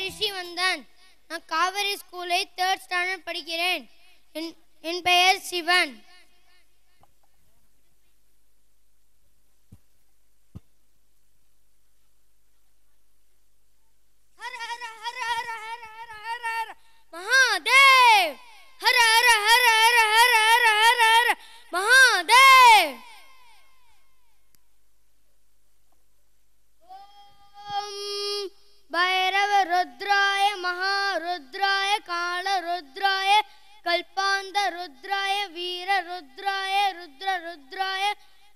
ரிஷிவந்தன். நான் காவேரி ஸ்கூலில் 3rd standard படிக்கிறேன். என் பெயர் சிவன். ஹர ஹர ஹர ஹர ஹர ஹர ஹர ஹர மகாதேவ். ஹர ஹர ஹர ஹர ஹர ஹர ஹர ஹர மகாதேவ். ஓம் பைரவ ருத்ராய மகாருத்ராய கால ருத்ராய கல்பாந்த ருத்ராய வீர ருத்ராய ருத்ர ருத்ராய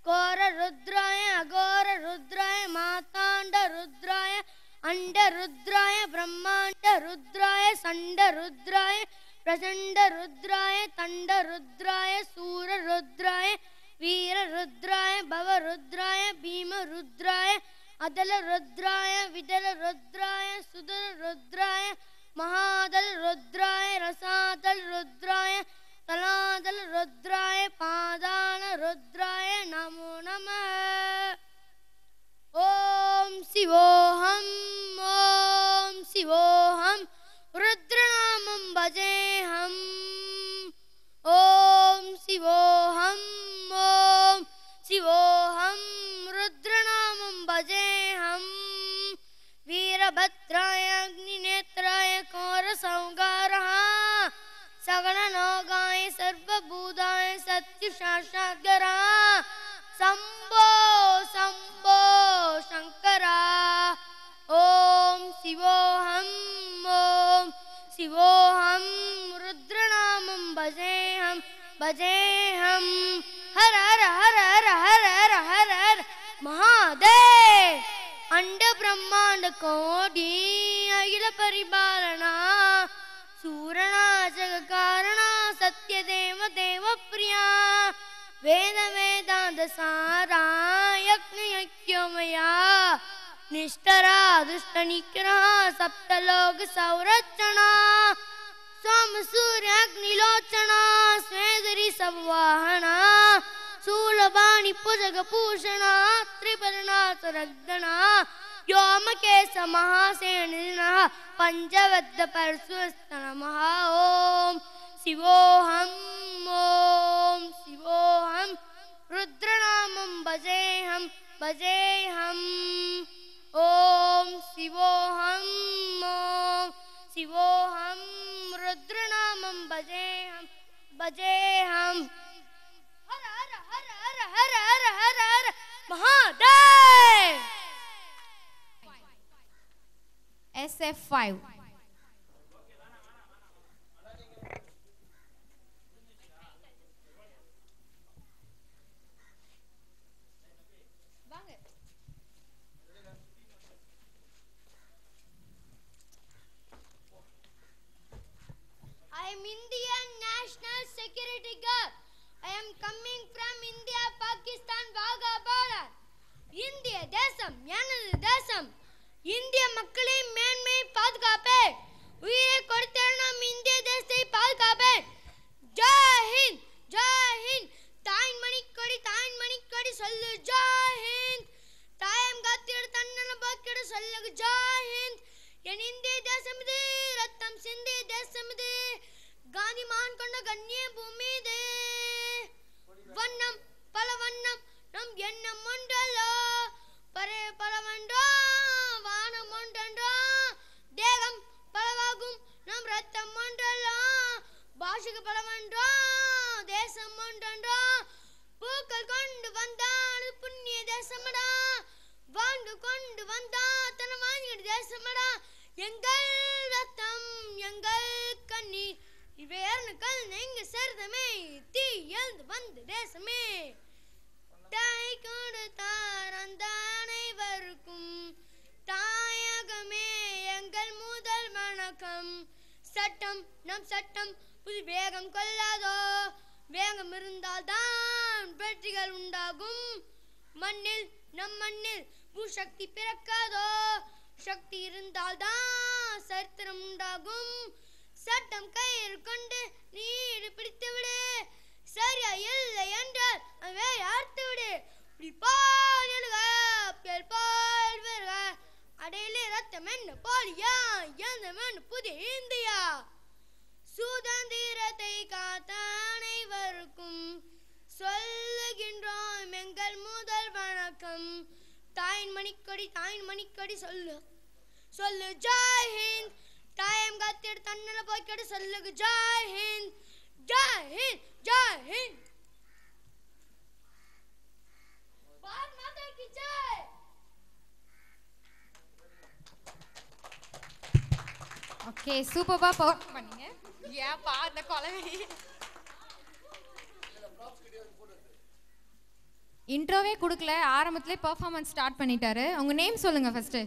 கோர ருத்ராய அகோர ருத்ராய மாதாண்ட ருத்ராய அண்ட ருத்ராய பிரம்மாண்ட ருத்ராய சண்ட ருத்ராய பிரசண்ட ருத்ராய தண்ட ருத்ராய சூர ருத்ராய வீர ருத்ராய பவ ருத்ராய பீம ருத்ராய அதல ருத்ராய விதல ருத்ராய சுதர ருத்ராய மகாதல் ருத்ராய ரசாதல் ருத்ராய தலாதல் ருத்ராய பாதாள ருத்ராய நமோ நமः. ஓம் சிவோஹம் ஓம் சிவோஹம் ருத்ரநாமம் பஜேஹம். ஓம் சிவோஹம் ஓம் சிவோஹம் ருத்ரநாமம் பஜேஹம். வீரபத்ராய அக்னிநேத்ராய கோரசௌகாரः சகலலோகாய சர்வபூதாய சத்யுசாட்சாத்கரः சம்போ சம்போ சங்கரா. ஓம் சிவோஹம் ஓம் சிவோஹம் ருத்ரநாமம் பஜேஹம் பஜேஹம். ஹர ஹர ஹர ஹர ஹர ஹர ஹர ஹர மகாதேவ். அண்ட பிரம்மாண்ட கோடி அகில பரிபாலனா சூரணா ஜககாரணா சத்ய தேவ தேவ பிரியா வேத வேதாந்த சாரா யக்ஞ யக்ஞமயா நிஷ்டரா துஷ்ட நிக்கிரா சப்தலோக சௌரச்சனா சோம சூர்ய அக்னிலோச்சனா ஸ்வேதரி சவ்வாஹனா சூலபாணி புஜக பூஷணா திரிபரணாசுரக்தனா யோமகேச மகாசேனா பஞ்சவத்த பரசுஸ்தனமஹ. ஓம் சிவோஹம் ஓம் சிவோஹம் ருத்ரநாமம் பஜேஹம் பஜேஹம். ஓம் சிவோஹம் ஓம் Shivoham ருத்ரநாமம் பஜேஹம் பஜேஹம். Hara Hara Hara Hara Hara Hara Hara Hara Mahadev. SF5. I am Indian National Security Guard. I am coming from India, Pakistan, Wagah border. இந்திய தேசம் எனது தேசம். இந்திய மக்களின் மேன்மை பாதுகாப்பேன். உயிரை கொடுத்தேன் நம் இந்திய தேசத்தை பாதுகாப்பேன். ஜெய் ஹிந்த் ஜெய் ஹிந்த். தாயின் மணிக்கொடி சொல்லு ஜெய் ஹிந்த். தாயம் காத்திடு தன்னன பாக்கிடு சொல்லு ஜெய் ஹிந்த். என் இந்திய தேசம் இது ரத்தம் சிந்திய தேசம் இது. காந்தி மான் கொண்ட கண்ணிய பூமி இது. வண்ணம் பல வண்ணம் நம் எண்ணம் ஒன்றல்லோ பரே பலவன்றோ வானம் ஒன்றன்றோ தேகம் பலவாகும் நம் ரத்தம் ஒன்றல்லோ பாஷைக்கு பலவன்றோ தேசம் ஒன்றன்றோ பூக்கள் கொண்டு வந்தான் புண்ணிய தேசமடா வான்கு கொண்டு வந்தா தன வாங்கிய தேசமடா எங்கள் ரத்தம் எங்கள் கண்ணீர் இவையர்கள் எங்க சேர்ந்தமே தீ எழுந்து வந்த தேசமே. தாய் கொடுத்தார் அந்த அனைவருக்கும் தாயகமே எங்கள் முதல் வணக்கம். சட்டம் நம் சட்டம் புது வேகம் கொள்ளாதோ வேகம் இருந்தால் தான் வெற்றிகள் உண்டாகும். மண்ணில் நம் மண்ணில் பூசக்தி பிறக்காதோ சக்தி இருந்தால் தான் சரித்திரம் உண்டாகும். சட்டம் கயிறு கொண்டு நீடு பிடித்து விடு சரியா இல்லை என்றால் வேறு அறுத்து விடு. இப்படி பால் எழுக பால் வருக அடையிலே ரத்தம் என்ன போலியா எந்த புதிய இந்தியா சுதந்திரத்தை காத்த அனைவருக்கும் சொல்லுகின்றோம் எங்கள் முதல் வணக்கம். தாயின் மணிக்கொடி சொல்லு சொல்லு ஜெய் ஹிந்த். தாயம் காத்திடு தன்னல போய்க்கடி சொல்லுங்க ஜெய் ஹிந்த் ஜெய் ஹிந்த் ஜெய் ஹிந்த். பாரத் மாதா கி ஜெய். ஓகே, சூப்பர்பா பர்ஃபார்ம் பண்ணீங்க. ஏப்பா அந்த கொலவெளி இன்ட்ரோவே கொடுக்கல, ஆரம்பத்திலே பெர்ஃபார்மன்ஸ் ஸ்டார்ட் பண்ணிட்டாரு. உங்க நேம் சொல்லுங்க ஃபர்ஸ்ட்.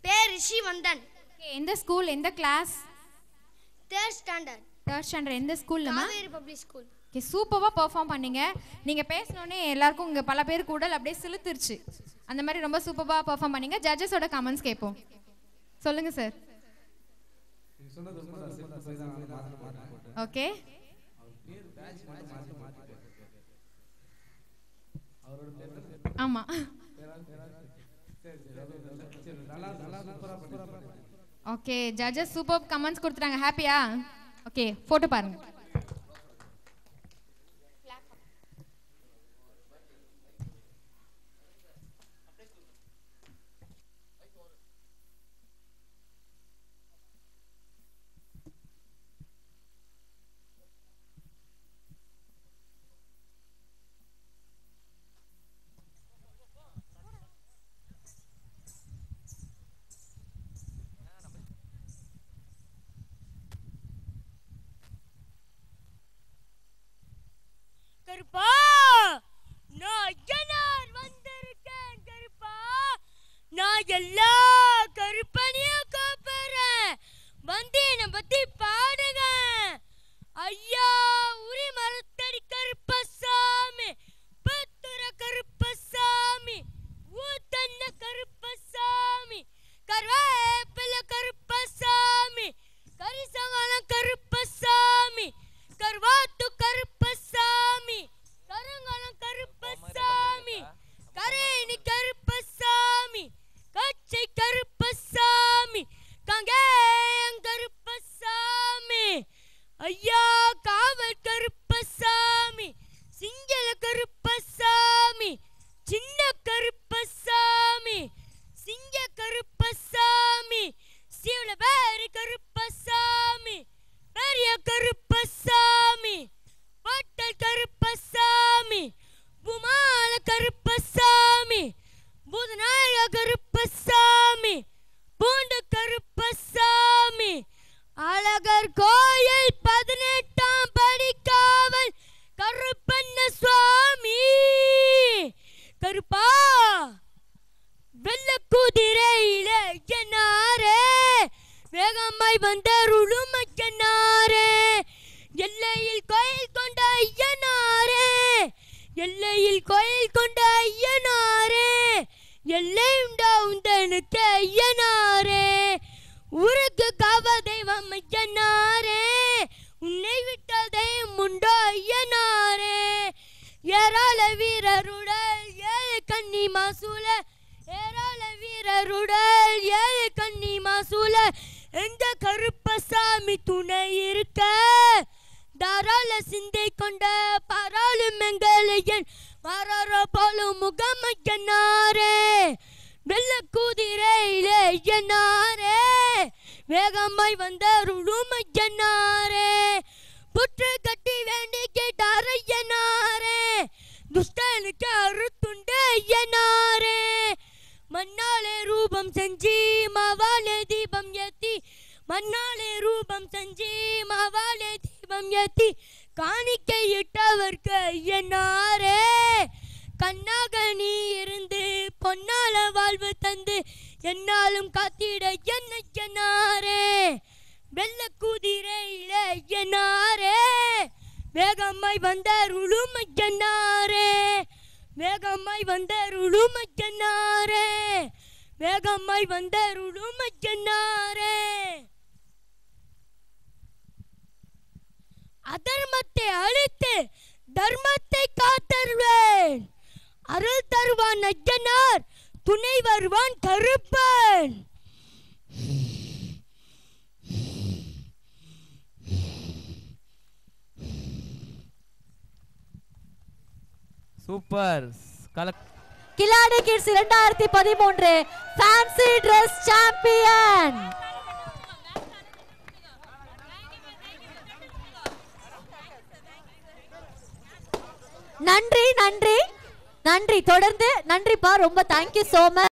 பேர் ரிஷி வந்தன். ஓகே, எந்த ஸ்கூல், எந்த class? 3rd standard. 3rd standard. எந்த ஸ்கூல்லமா? Kaveri public school. ஓகே, சூப்பர்வா பெர்ஃபார்ம் பண்ணீங்க. நீங்க பேசினோடனே எல்லாருக்கும் இங்க பல பேர் கூடல் அப்படியே சிலுத்துருச்சு. அந்த மாதிரி ரொம்ப சூப்பர்வா பெர்ஃபார்ம் பண்ணீங்க. ஜட்ஜஸோட கமெண்ட்ஸ் கேட்போம். சொல்லுங்க சார். ஓகே, ஆமா. ஓகே, ஜட்ஜஸ் சூப்பர் கமெண்ட்ஸ் கொடுத்துட்டாங்க. ஹாப்பியா? ஓகே, போட்டோ பாருங்க. கருப்பா நான் ஐயனார் வந்திருக்கேன். கருப்பா நான் எல்லா கருப்பனையும் கூப்பிடுறேன். வந்து என்னை பத்தி பாடுங்க. ஐயா உரி மரத்தடி கருப்பசாமி, பத்துர கருப்பசாமி, ஊத்தன்ன கருப்பசாமி, கருவேப்பில கருப்பசாமி, கரிசங்காலம் கருப்பசாமி, கருவாத்து கருப்பசாமி, கருங்காலம் கருப்பசாமி, கரேணி கருப்பசாமி, கச்சை கருப்பசாமி, கங்கேயம் கருப்பசாமி, ஐயா காவல் கருப்பசாமி, சிங்கள கருப்பசாமி, சின்ன கருப்பசாமி, சிங்க கருப்பசாமி, சிவலபேரி கருப்பசாமி, பெரிய கருப்பசாமி, பட்டல் கருப்பசாமி, புமால கருப்பசாமி, புதநாயக கருப்பசாமி, பூண்டு கருப்பசாமி, அழகர் கோயில் 18ஆம் படி காவல் கருப்பண்ண சுவாமி. கருப்பா வெள்ள குதிரையில ஐயனாரே, வேகமாய் வந்தருளும் ஐயனாரே, எல்லையில் கோயில் கொண்ட ஐயனாரே, எல்லையில் கோயில் கொண்ட ஐயனாரே, எல்லை உண்டா உந்தனுக்கு ஐயனாரே, ஊருக்கு காவ தெய்வம் ஐயனாரே, உன்னை விட்ட தெய்வம் உண்டோ ஐயனாரே, ஏராள வீரருடல் ஏழு கன்னி மாசூல, ஏராள வீரருடல் ஏழு கன்னி மாசூல, எங்க கருப்பசாமி துணை இருக்க, தாராள சிந்தை கொண்ட பாராளும் எங்களையன் மாறார போலும் முகமையனாரே, வெள்ள குதிரையில ஐயனாரே, வேகமாய் வந்தருளும் ஐயனாரே, புற்று கட்டி வேண்டி கேட்டார் ஐயனாரே, துஷ்டனுக்கு அறுத்துண்டு ஐயனாரே, மண்ணாலே ரூபம் செஞ்சி மாவாலே தீபம் ஏத்தி, மண்ணாலே ரூபம் செஞ்சி மாவாலே தீபம் ஏத்தி, காணிக்கையிட்டவர்க்கு ஐயனாரே, கண்ணாக நீ இருந்து பொன்னால வாழ்வு தந்து என்னாலும் காத்திட ஐயனாரே, வெள்ள குதிரையில ஐயனாரே, வேகமாய் வந்தருளும் ஐயனாரே, வேகமாய் வந்தருளும் ஐயனாரே, வேகமாய் வந்தருளும் ஐயனாரே. அதர்மத்தை அழித்து தர்மத்தை காத்தருவேன், அருள் தருவான் ஐயனார், துணை வருவான் கருப்பன். சூப்பர். கில்லாடி கிட்ஸ் 2013 ஃபேன்சி Dress சாம்பியன். நன்றி நன்றி நன்றி. தொடர்ந்து நன்றிப்பா, ரொம்ப தேங்க்யூ சோ மச்.